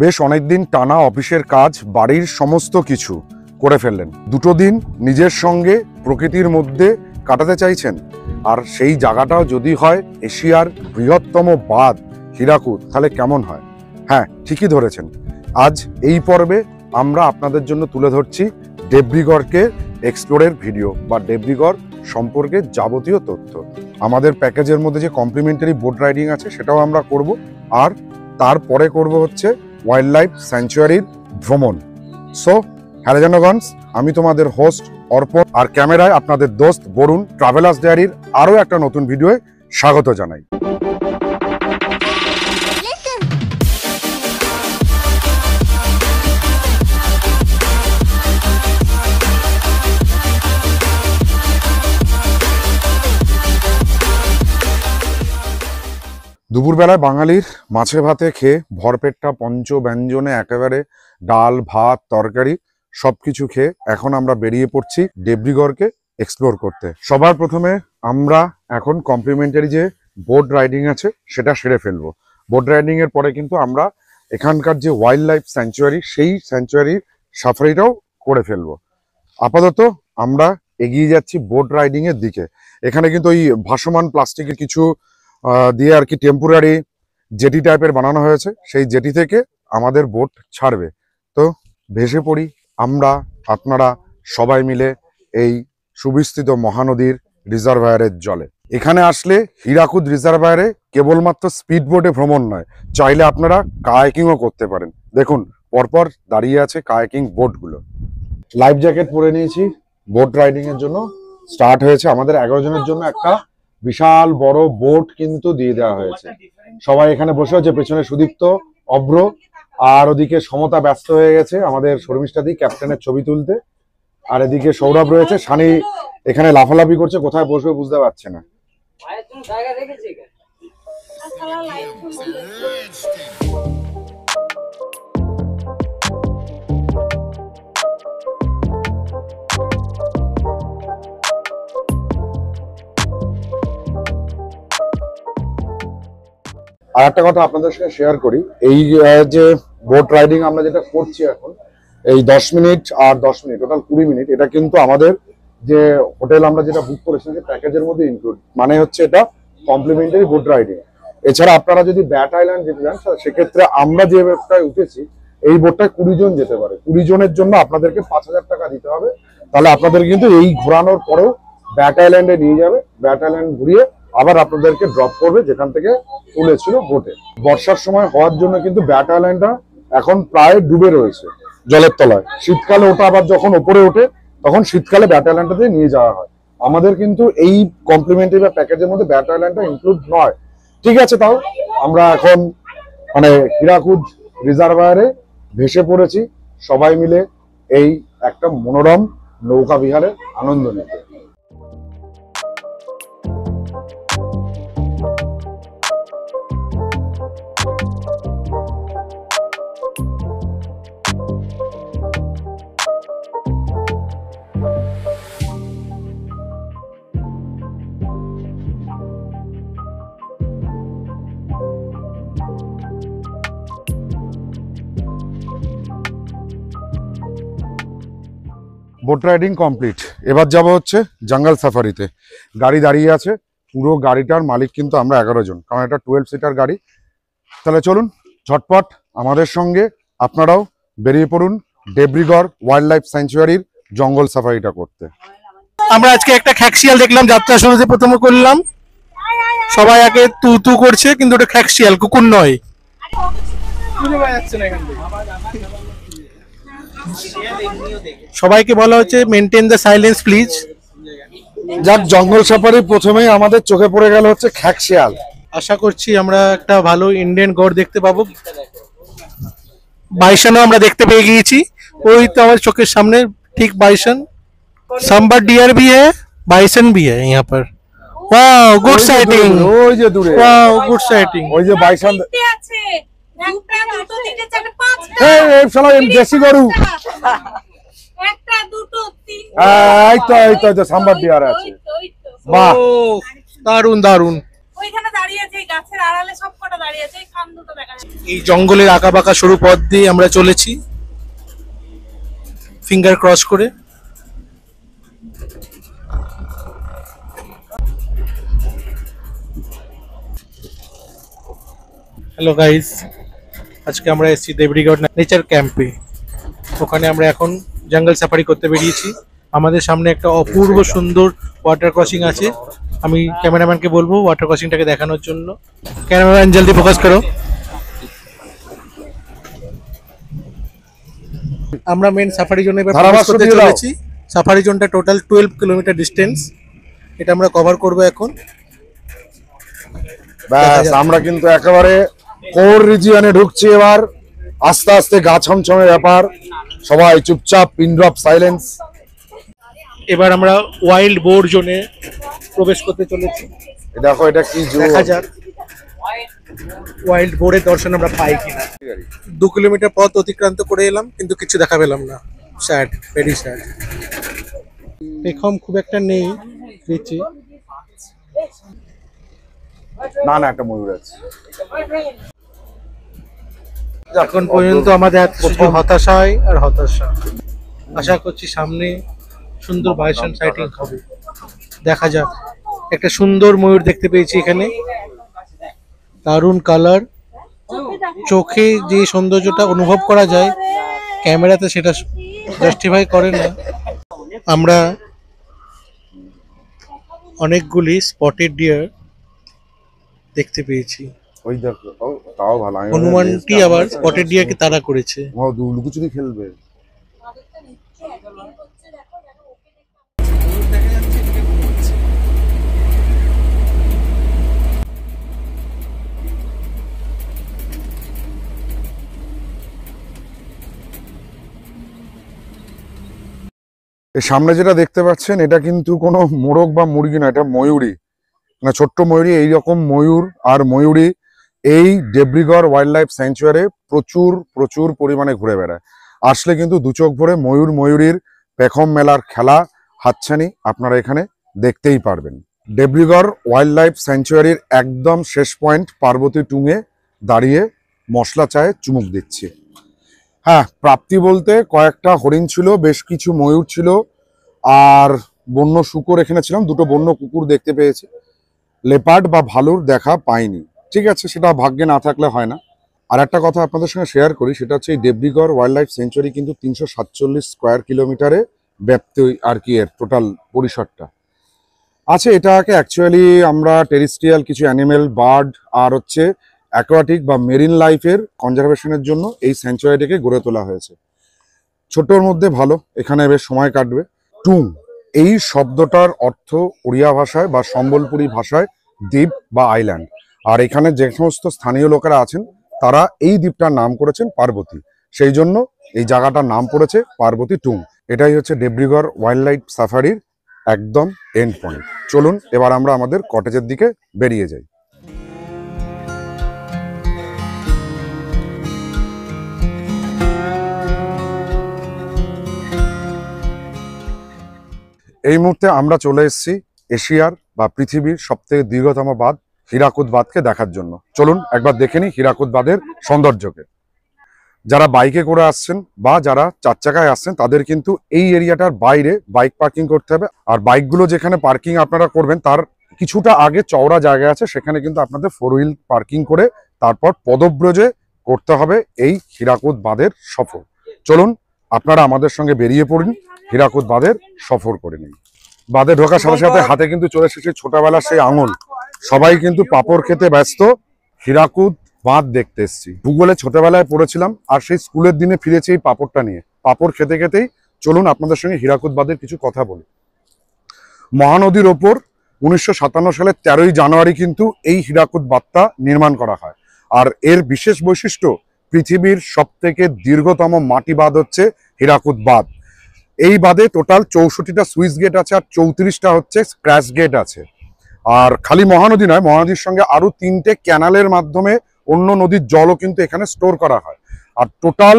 বেশ অনেকদিন টানা অফিসের কাজ, বাড়ির সমস্ত কিছু করে ফেললেন। দুটো দিন নিজের সঙ্গে প্রকৃতির মধ্যে কাটাতে চাইছেন, আর সেই জায়গাটাও যদি হয় এশিয়ার বৃহত্তম বাঁধ হীরাকুদ, তাহলে কেমন হয়? হ্যাঁ, ঠিকই ধরেছেন। আজ এই পর্বে আমরা আপনাদের জন্য তুলে ধরছি দেবরিগড়কে এক্সপ্লোরের ভিডিও বা দেবরিগড় সম্পর্কে যাবতীয় তথ্য। আমাদের প্যাকেজের মধ্যে যে কমপ্লিমেন্টারি বোট রাইডিং আছে সেটাও আমরা করব, আর তারপরে করব হচ্ছে ওয়াইল্ড লাইফ স্যাংচুয়ারির ভ্রমণ। সো হ্যালো জনগণ, আমি তোমাদের হোস্ট অর্পণ, আর ক্যামেরায় আপনাদের দোস্ত বরুণ ট্রাভেলার্স ডায়েরির আরও একটা নতুন ভিডিওয়ে স্বাগত জানাই। দুপুরবেলায় বাঙালির মাছে ভাতে খেয়ে ভরপেটটা পঞ্চ ব্যঞ্জনে একেবারে ডাল ভাত তরকারি সবকিছু খেয়ে এখন আমরা বেরিয়ে পড়ছি দেবরিগড়কে এক্সপ্লোর করতে। সবার প্রথমে আমরা এখন কমপ্লিমেন্টারি যে বোট রাইডিং আছে সেটা সেরে ফেলবো। বোট রাইডিং এর পরে কিন্তু আমরা এখানকার যে ওয়াইল্ড লাইফ স্যাংচুয়ারি, সেই স্যাংচুয়ারির সাফারিটাও করে ফেলবো। আপাতত আমরা এগিয়ে যাচ্ছি বোট রাইডিং এর দিকে। এখানে কিন্তু ওই ভাসমান প্লাস্টিকের কিছু দিয়ে আর কি টেম্পোরারি জেটি টাইপের বানানো হয়েছে, সেই জেটি থেকে আমাদের বোট ছাড়বে। তো ভেসে পড়ি আমরা আপনারা সবাই মিলে এই সুবিস্তৃত মহানদীর রিজার্ভায়ারের জলে। এখানে আসলে হীরাকুদ রিজার্ভায়ারে কেবলমাত্র স্পিড বোটে ভ্রমণ নয়, চাইলে আপনারা কায়াকিংও করতে পারেন। দেখুন পরপর দাঁড়িয়ে আছে কায়াকিং বোটগুলো। লাইফ জ্যাকেট পরে নিয়েছি বোট রাইডিং এর জন্য। স্টার্ট হয়েছে আমাদের 11 জনের জন্য একটা বিশাল বড় বোট কিন্তু দিয়ে দেওয়া হয়েছে। সবাই এখানে বসে আছে, পেছনে সুদীপ্ত, অভ্র, আর ওদিকে সমতা ব্যস্ত হয়ে গেছে আমাদের শর্মিষ্ঠা দি ক্যাপ্টেনের ছবি তুলতে, আর এদিকে সৌরভ রয়েছে, সানি এখানে লাফালাফি করছে, কোথায় বসবে বুঝতে পারছে না। আর একটা কথা আপনাদের সাথে শেয়ার করি, এই যে বোট রাইডিং আমরা যেটা করছি এখন, এই 10 মিনিট আর 10 মিনিট টোটাল 20 মিনিট, এটা কিন্তু আমাদের যে হোটেল আমরা যেটা বুক করেছি যে প্যাকেজের মধ্যে ইনক্লুড, মানে হচ্ছে এটা কমপ্লিমেন্টারি বোট রাইডিং। এছাড়া আপনারা যদি ব্যাট আইল্যান্ড যেতে চান সেক্ষেত্রে আমরা যে বোটটায় উঠেছি এই বোটটায় 20 জন যেতে পারে। 20 জনের জন্য আপনাদেরকে 5000 টাকা দিতে হবে। তাহলে আপনাদের কিন্তু এই ঘোরানোর পরেও ব্যাট আইল্যান্ডে নিয়ে যাবে, ব্যাট আইল্যান্ড ঘুরিয়ে আবার আপনাদেরকে ড্রপ করবে যেখান থেকে তুলেছিল বোটে। বর্ষার সময় হওয়ার জন্য কিন্তু ব্যাট আইল্যান্ডটা এখন প্রায় ডুবে রয়েছে জলের তলায়। শীতকালে ওটা আবার যখন ওপরে ওঠে তখন শীতকালে ব্যাট আইল্যান্ডটাতে নিয়ে যাওয়া হয়। আমাদের কিন্তু এই কমপ্লিমেন্টারি বা প্যাকেজের মধ্যে ব্যাট আইল্যান্ডটা ইনক্লুড নয়। ঠিক আছে, তাও আমরা এখন মানে হীরাকুদ রিজার্ভায়ারে ভেসে পড়েছি সবাই মিলে এই একটা মনোরম নৌকা বিহারের আনন্দ নিতে। বোট রাইডিং কমপ্লিট, এবার যাব হচ্ছে জঙ্গল সাফারিতে। গাড়ি দাঁড়িয়ে আছে, পুরো গাড়িটার মালিক কিন্তু আমরা 11 জন, কারণ এটা 12 সিটার গাড়ি। তাহলে চলুন ঝটপট আমাদের সঙ্গে আপনারাও বেরিয়ে পড়ুন দেবরিগড় ওয়াইল্ড লাইফ স্যাংচুয়ারির জঙ্গল সাফারিটা করতে। আমরা আজকে একটা খ্যাকশিয়াল দেখলাম, যাত্রা শুরুতে প্রথমে করলাম, সবাই আগে তু তু করছে, কিন্তু ওটা খ্যাকশিয়াল, কুকুর নয়। সবাইকে বলা হচ্ছে মেনটেন দ্য সাইলেন্স প্লিজ। যাক, জঙ্গল সাফারি প্রথমেই আমাদের চোখে পড়ে গেল হচ্ছে খ্যাকশিয়াল। আশা করছি আমরা একটা ভালো ইন্ডিয়ান গড় দেখতে পাবো। বাইসনও আমরা দেখতে পেয়ে গিয়েছি, ওই তো আমার চোখের সামনে ঠিক বাইसन। सांबर डियर भी है, बाइसन भी है यहाँ पर। Wow, good sighting. ওই যে দূরে, वाओ, गुड साइटिंग। ওই যে বাইসন আছে, একটা দুটো তিনটে চারটে পাঁচটা। এই শালা এই দেশি গরু। একটা দুটো তিনটে, এই তো সাম্বার ডিয়ার আছে। বাহ, দারুন দারুন। ওইখানে দাঁড়িয়েছে, এই গাছের আড়ালে সব কটা দাঁড়িয়েছে, এই খান দুটো দেখা যাচ্ছে। এই জঙ্গলের আঁকা বাঁকা সরু পথ দিয়ে আমরা চলেছি ফিঙ্গার ক্রস করে। হ্যালো গাইস, আজকে আমরা এসেছি দেবরিগড় নেচার ক্যাম্পে। ওখানে আমরা এখন জঙ্গল সাফারি করতে বেরিয়েছি। আমাদের সামনে একটা অপূর্ব সুন্দর ওয়াটার ক্রসিং আছে। আমি ক্যামেরাম্যানকে বলবো ওয়াটার ক্রসিংটাকে দেখানোর জন্য। ক্যামেরাম্যান জলদি ফোকাস করো। আমরা মেন সাফারি জোনে এবার প্রবেশ করতে চলেছি। সাফারি জোনটা টোটাল 12 কিলোমিটার ডিস্টেন্স, এটা আমরা কভার করব এখন। ব্যাস আমরা কিন্তু একেবারে কোর রিজিয়নে ঢুকছি এবার। আস্তে আস্তে গা ছমছমের ব্যাপার, সবাই চুপচাপ, পিন ড্রপ সাইলেন্স। এবার আমরা ওয়াইল্ড বোর জোনে প্রবেশ করতে চলেছি। দেখো এটা কি দেখা যাক ওয়াইল্ড বোরের দর্শন আমরা পাই কিনা। 2 কিলোমিটার পথ অতিক্রান্ত করে এলাম, কিন্তু কিছু দেখা পেলাম না। Sad, very sad. এখন খুব একটা নেই দেখছি। না না, একটা ময়ূর আছে। এখন পর্যন্ত আমাদের শুধু হতাশায় আর হতাশা। আশা করছি সামনে সুন্দর বাইসন সাইটিং হবে, দেখা যাক। একটা সুন্দর ময়ূর দেখতে পেয়েছি এখানে, দারুণ কালার। চোখে যে সৌন্দর্যটা অনুভব করা যায়, ক্যামেরাতে সেটা জাস্টিফাই করে না। আমরা অনেকগুলি স্পটেড ডিয়ার দেখতে পেয়েছি। ওই দেখো, ও তাও ভালো। হনুমানটি আবার স্পটেড ডিয়ারকে তাড়া করেছে। ও লুকোচুরি খেলবে। এর সামনে যেটা দেখতে পাচ্ছেন এটা কিন্তু কোনো মোরগ বা মুরগি না, এটা ময়ূরী, মানে ছোট্ট ময়ূরী। এইরকম ময়ূর আর ময়ূরী এই দেবরিগড় ওয়াইল্ড লাইফ স্যাংচুয়ারি প্রচুর প্রচুর পরিমাণে ঘুরে বেড়ায়। আসলে কিন্তু দু চোখ ভরে ময়ূর ময়ূরীর পেখম মেলার খেলা হাতছানি আপনারা এখানে দেখতেই পারবেন। দেবরিগড় ওয়াইল্ড লাইফ স্যাংচুয়ারির একদম শেষ পয়েন্ট পার্বতী টুঙে দাঁড়িয়ে মশলা চায়ে চুমুক দিচ্ছি। হ্যাঁ, প্রাপ্তি বলতে কয়েকটা হরিণ ছিল, বেশ কিছু ময়ূর ছিল, আর বন্য শূকর এখানে ছিলাম। দুটো বন্য কুকুর দেখতে পেয়েছি, লেপার্ড বা ভালুর দেখা পাইনি। ঠিক আছে, সেটা ভাগ্যে না থাকলে হয় না। আর একটা কথা আপনাদের সঙ্গে শেয়ার করি, সেটা হচ্ছে এই দেবরিগড় ওয়াইল্ড লাইফ সেঞ্চুরি কিন্তু 347 স্কোয়ার কিলোমিটারে ব্যাপ্তি আর কি এর টোটাল পরিসরটা আছে। এটাকে অ্যাকচুয়ালি আমরা টেরিস্ট্রিয়াল কিছু অ্যানিমেল, বার্ড আর হচ্ছে অ্যাকোয়াটিক বা মেরিন লাইফের কনজারভেশনের জন্য এই স্যাংচুয়ারিটাকে গড়ে তোলা হয়েছে। ছোটর মধ্যে ভালো, এখানে বেশ সময় কাটবে। টুং এই শব্দটার অর্থ ওড়িয়া ভাষায় বা সম্বলপুরী ভাষায় দ্বীপ বা আইল্যান্ড। আর এখানে যে সমস্ত স্থানীয় লোকেরা আছেন তারা এই দ্বীপটার নাম করেছেন পার্বতী, সেই জন্য এই জায়গাটার নাম পড়েছে পার্বতী টুং। এটাই হচ্ছে দেবরিগড় ওয়াইল্ড লাইফ সাফারির একদম এন্ড পয়েন্ট। চলুন এবার আমরা আমাদের কটেজের দিকে বেরিয়ে যাই। এই মুহূর্তে আমরা চলে এসেছি এশিয়ার বা পৃথিবীর সবথেকে দীর্ঘতম বাঁধ হীরাকুদ বাঁধকে দেখার জন্য। চলুন একবার দেখে নিই হীরাকুদ বাঁধের সৌন্দর্যকে। যারা বাইকে করে আসছেন বা যারা 4 চাকায় আসছেন তাদের কিন্তু এই এরিয়াটার বাইরে বাইক পার্কিং করতে হবে। আর বাইকগুলো যেখানে পার্কিং আপনারা করবেন তার কিছুটা আগে চওড়া জায়গা আছে, সেখানে কিন্তু আপনাদের 4 হুইল পার্কিং করে তারপর পদব্রজে করতে হবে এই হীরাকুদ বাঁধের সফর। চলুন আপনারা আমাদের সঙ্গে বেরিয়ে পড়ুন, হীরাকুদ বাঁধের সফর করে নিন। বাঁধে ঢোকার সাথে সাথে হাতে কিন্তু চলে এসেছে ছোটবেলার সেই আঙুল। সবাই কিন্তু পাপড় খেতে ব্যস্ত, হীরাকুদ বাঁধ দেখতে এসেছি। ভূগোলে ছোটবেলায় পড়েছিলাম আর সেই স্কুলের দিনে ফিরেছি এই পাপড়টা নিয়ে। পাপড় খেতে খেতেই চলুন আপনাদের সঙ্গে হীরাকুদ বাঁধের কিছু কথা বলি। মহানদীর ওপর 1957 সালের 13ই জানুয়ারি কিন্তু এই হীরাকুদ বাঁধটা নির্মাণ করা হয়। আর এর বিশেষ বৈশিষ্ট্য, পৃথিবীর সবথেকে দীর্ঘতম মাটি বাঁধ হচ্ছে হীরাকুদ বাঁধ। এই বাঁধে টোটাল 64টা সুইচ গেট আছে আর 34টা হচ্ছে স্ক্র্যাচ গেট আছে। আর খালি মহানদী নয়, মহানদীর সঙ্গে আরো 3টে ক্যানালের মাধ্যমে অন্য নদীর জলও কিন্তু এখানে স্টোর করা হয়। আর টোটাল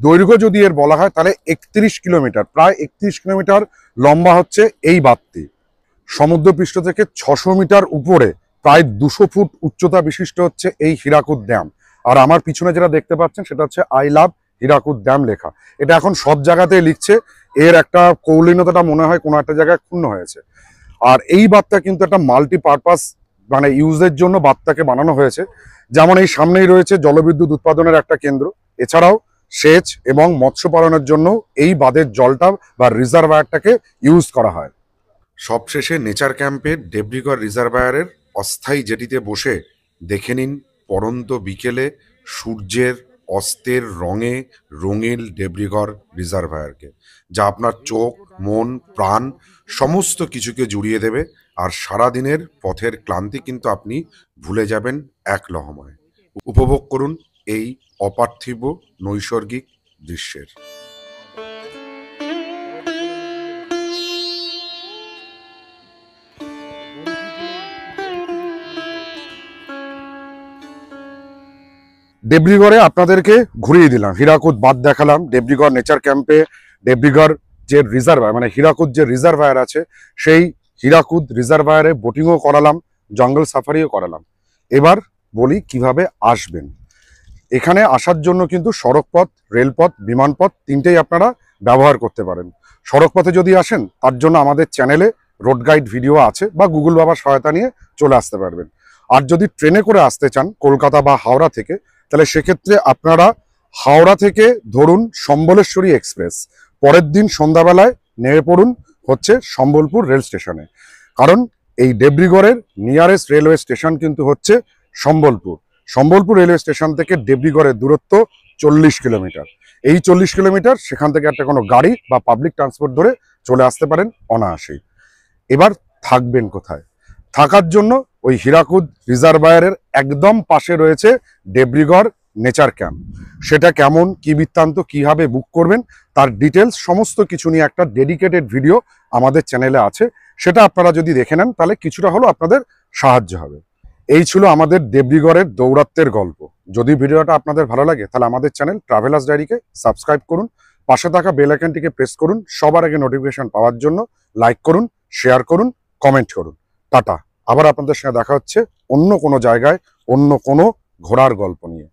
দৈর্ঘ্য যদি এর বলা হয় তাহলে 31 কিলোমিটার, প্রায় 31 কিলোমিটার লম্বা হচ্ছে এই বাঁধটি। সমুদ্রপৃষ্ঠ থেকে 600 মিটার উপরে প্রায় 200 ফুট উচ্চতা বিশিষ্ট হচ্ছে এই হীরাকুদ ড্যাম। আর আমার পিছনে যেটা দেখতে পাচ্ছেন সেটা হচ্ছে আই লাভ হীরাকুদ ড্যাম লেখা। এটা এখন সব জায়গাতেই লিখছে, এর একটা কৌলীনতাটা মনে হয় কোনো একটা জায়গায় ক্ষুণ্ণ হয়েছে। আর এই বাঁধটা কিন্তু একটা মাল্টিপারপাস মানে ইউজের জন্য বাঁধটাকে বানানো হয়েছে। যেমন এই সামনেই রয়েছে জলবিদ্যুৎ উৎপাদনের একটা কেন্দ্র, এছাড়াও সেচ এবং মৎস্য পালনের জন্য এই বাঁধের জলটা বা রিজার্ভায়ারটাকে ইউজ করা হয়। সবশেষে নেচার ক্যাম্পের দেবরিগড় রিজার্ভায়ারের অস্থায়ী জেটিতে বসে দেখে নিন পড়ন্ত বিকেলে সূর্যের অস্তের রঙে রঙিন দেবরিগড় রিজার্ভায়ারকে, যা আপনার চোখ, মন, প্রাণ সমস্ত কিছুকে জুড়িয়ে দেবে। আর সারাদিনের পথের ক্লান্তি কিন্তু আপনি ভুলে যাবেন এক লহমায়। উপভোগ করুন এই অপার্থিব নৈসর্গিক দৃশ্যের। দেবরিগড়ে আপনাদেরকে ঘুরিয়ে দিলাম, হীরাকুদ বাঁধ দেখালাম, দেবরিগড় নেচার ক্যাম্পে দেবরিগড় যে রিজার্ভায়ার মানে হীরাকুদ যে রিজার্ভায়ার আছে সেই হীরাকুদ রিজার্ভায়ারে বোটিংও করালাম, জঙ্গল সাফারিও করালাম। এবার বলি কিভাবে আসবেন। এখানে আসার জন্য কিন্তু সড়কপথ, রেলপথ, বিমানপথ তিনটেই আপনারা ব্যবহার করতে পারেন। সড়কপথে যদি আসেন তার জন্য আমাদের চ্যানেলে রোড গাইড ভিডিও আছে, বা গুগল বাবার সহায়তা নিয়ে চলে আসতে পারবেন। আর যদি ট্রেনে করে আসতে চান কলকাতা বা হাওড়া থেকে, তাহলে সেক্ষেত্রে আপনারা হাওড়া থেকে ধরুন সম্বলেশ্বরী এক্সপ্রেস, পরের দিন সন্ধ্যাবেলায় নেমে পড়ুন হচ্ছে সম্বলপুর রেল স্টেশনে। কারণ এই দেবরিগড়ের নিয়ারেস্ট রেলওয়ে স্টেশন কিন্তু হচ্ছে সম্বলপুর। সম্বলপুর রেলওয়ে স্টেশন থেকে দেবরিগড়ের দূরত্ব 40 কিলোমিটার। এই 40 কিলোমিটার সেখান থেকে একটা কোনো গাড়ি বা পাবলিক ট্রান্সপোর্ট ধরে চলে আসতে পারেন অনায়াসেই। এবার থাকবেন কোথায়? থাকার জন্য ওই হীরাকুদ রিজার্ভায়ারের একদম পাশে রয়েছে দেবরিগড় নেচার ক্যাম্প। সেটা কেমন, কি বৃত্তান্ত, কিভাবে বুক করবেন তার ডিটেলস সমস্ত কিছু নিয়ে একটা ডেডিকেটেড ভিডিও আমাদের চ্যানেলে আছে। সেটা আপনারা যদি দেখে নেন তাহলে কিছুটা হলেও আপনাদের সাহায্য হবে। এই ছিল আমাদের দেবরিগড়ের দৌরাত্ম্যের গল্প। যদি ভিডিওটা আপনাদের ভালো লাগে তাহলে আমাদের চ্যানেল ট্রাভেলার্স ডায়েরিকে সাবস্ক্রাইব করুন, পাশে থাকা বেল আইকনটিকে প্রেস করুন সবার আগে নোটিফিকেশন পাওয়ার জন্য, লাইক করুন, শেয়ার করুন, কমেন্ট করুন। টাটা। আবার আপনাদের সঙ্গে দেখা হচ্ছে অন্য কোনো জায়গায় অন্য কোনো ঘোরার গল্প নিয়ে।